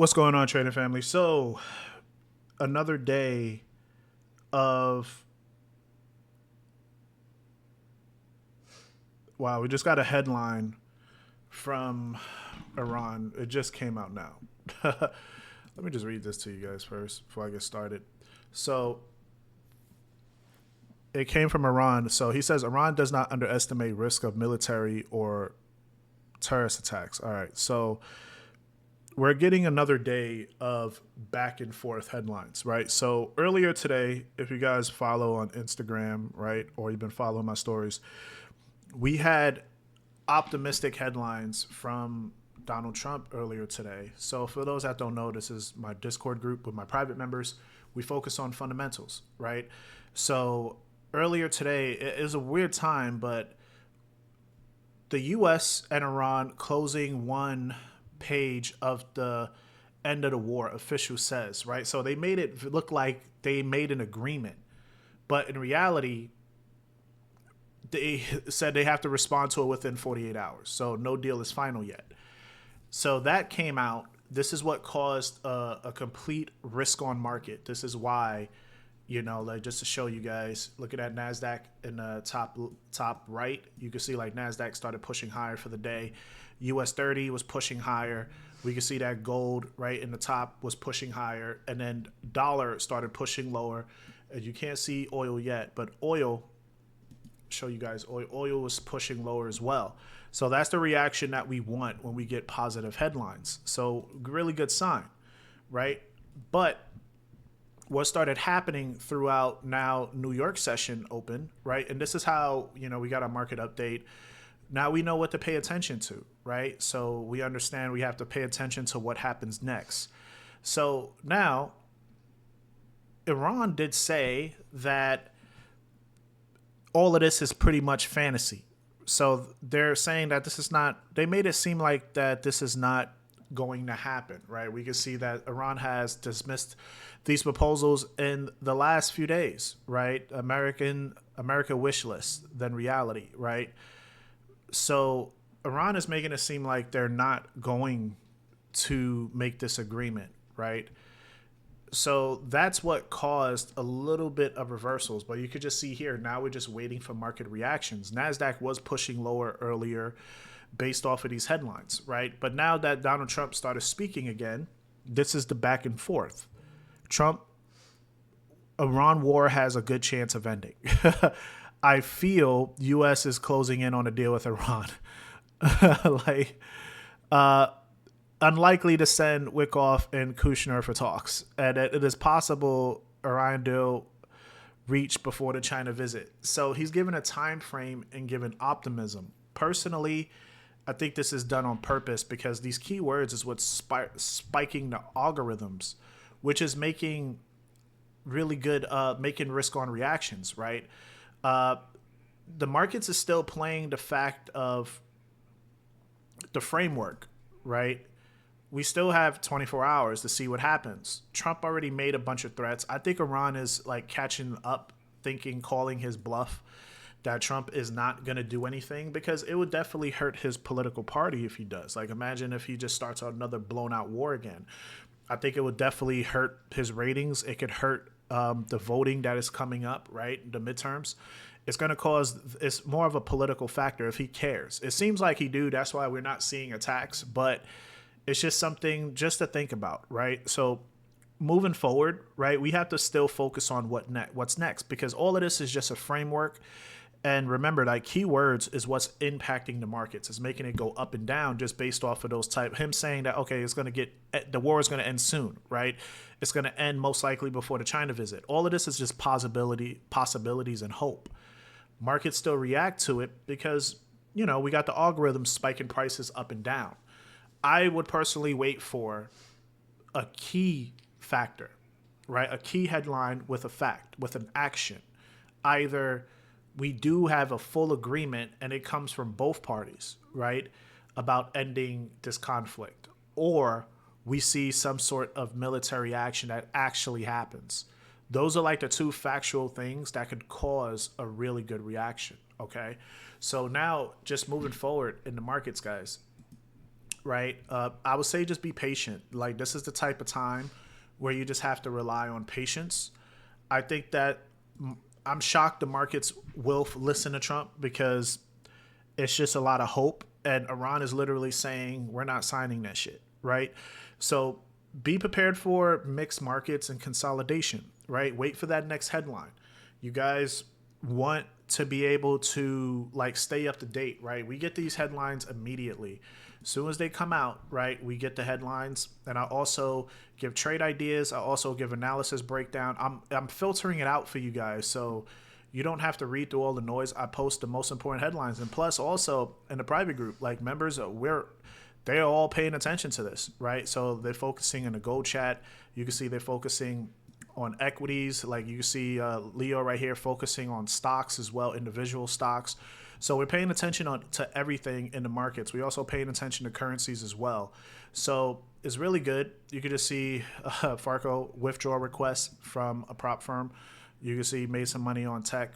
What's going on, trading family? So, another day of wow, we just got a headline from Iran. It just came out now. Let me just read this to you guys first before I get started. So, it came from Iran. So, he says Iran does not underestimate risk of military or terrorist attacks. All right. So, we're getting another day of back and forth headlines, right? So earlier today, if you guys follow on Instagram, right, or you've been following my stories, we had optimistic headlines from Donald Trump earlier today. So for those that don't know, this is my Discord group with my private members. We focus on fundamentals, right? So earlier today, it is a weird time, but the US and Iran closing one page of the end of the war official says, right? So they made it look like they made an agreement. But in reality, they said they have to respond to it within 48 hours. So no deal is final yet. So that came out. This is what caused a complete risk on market. This is why, like just to show you guys, looking at NASDAQ in the top right, you can see like NASDAQ started pushing higher for the day. US 30 was pushing higher. We can see that gold right in the top was pushing higher. And then dollar started pushing lower. And you can't see oil yet, but oil, show you guys, oil was pushing lower as well. So that's the reaction that we want when we get positive headlines. So really good sign, right? But what started happening throughout now New York session open, right? And this is how, we got a market update. Now we know what to pay attention to, right? So we understand we have to pay attention to what happens next. So now Iran did say that all of this is pretty much fantasy. So they're saying that this is not, they made it seem like that this is not going to happen, right? We can see that Iran has dismissed these proposals in the last few days, right? America wish list than reality, right? So Iran is making it seem like they're not going to make this agreement, right? So that's what caused a little bit of reversals. But you could just see here, now we're just waiting for market reactions. NASDAQ was pushing lower earlier based off of these headlines, right? But now that Donald Trump started speaking again, this is the back and forth. Iran war has a good chance of ending. I feel U.S. is closing in on a deal with Iran. like, unlikely to send Wickoff and Kushner for talks. And it is possible Iran deal reach before the China visit. So he's given a time frame and given optimism. Personally, I think this is done on purpose because these keywords is what's spiking the algorithms, which is making really good, making risk on reactions, right? The markets is still playing the fact of the framework, right? We still have 24 hours to see what happens. Trump already made a bunch of threats. I think Iran is like catching up, calling his bluff that Trump is not going to do anything because it would definitely hurt his political party if he does. Like imagine if he just starts another blown out war again. I think it would definitely hurt his ratings. It could hurt the voting that is coming up, right? The midterms. It's going to cause, it's more of a political factor if he cares. It seems like he do. That's why we're not seeing attacks, but it's just something just to think about, right? So moving forward, right, we have to still focus on what's next because all of this is just a framework. And remember, like keywords is what's impacting the markets. It's making it go up and down just based off of those type. Him saying that, okay, the war is going to end soon, right? It's going to end most likely before the China visit. All of this is just possibilities and hope. Markets still react to it because, we got the algorithms spiking prices up and down. I would personally wait for a key factor, right? A key headline with a fact, with an action. Either we do have a full agreement and it comes from both parties, right, about ending this conflict, or we see some sort of military action that actually happens. Those are like the two factual things that could cause a really good reaction, okay? So now just moving forward in the markets, guys, right? I would say just be patient. Like, this is the type of time where you just have to rely on patience. I think that I'm shocked the markets will listen to Trump because it's just a lot of hope. And Iran is literally saying, we're not signing that shit, right? So be prepared for mixed markets and consolidation, right? Wait for that next headline. You guys want to be able to like stay up to date, right? We get these headlines immediately. As soon as they come out, right, we get the headlines. And I also give trade ideas. I also give analysis breakdown. I'm filtering it out for you guys, so you don't have to read through all the noise. I post the most important headlines. And plus also in the private group, like members, they're all paying attention to this, right? So they're focusing in the gold chat. You can see they're focusing on equities. Like you can see Leo right here focusing on stocks as well, individual stocks. So we're paying attention to everything in the markets. We also paying attention to currencies as well. So it's really good. You can just see Farco withdrawal request from a prop firm. You can see he made some money on tech.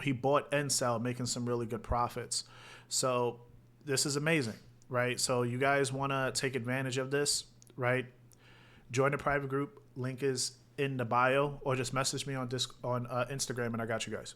He bought and sell, making some really good profits. So this is amazing, right? So you guys want to take advantage of this, right? Join the private group. Link is in the bio, or just message me on Instagram, and I got you guys.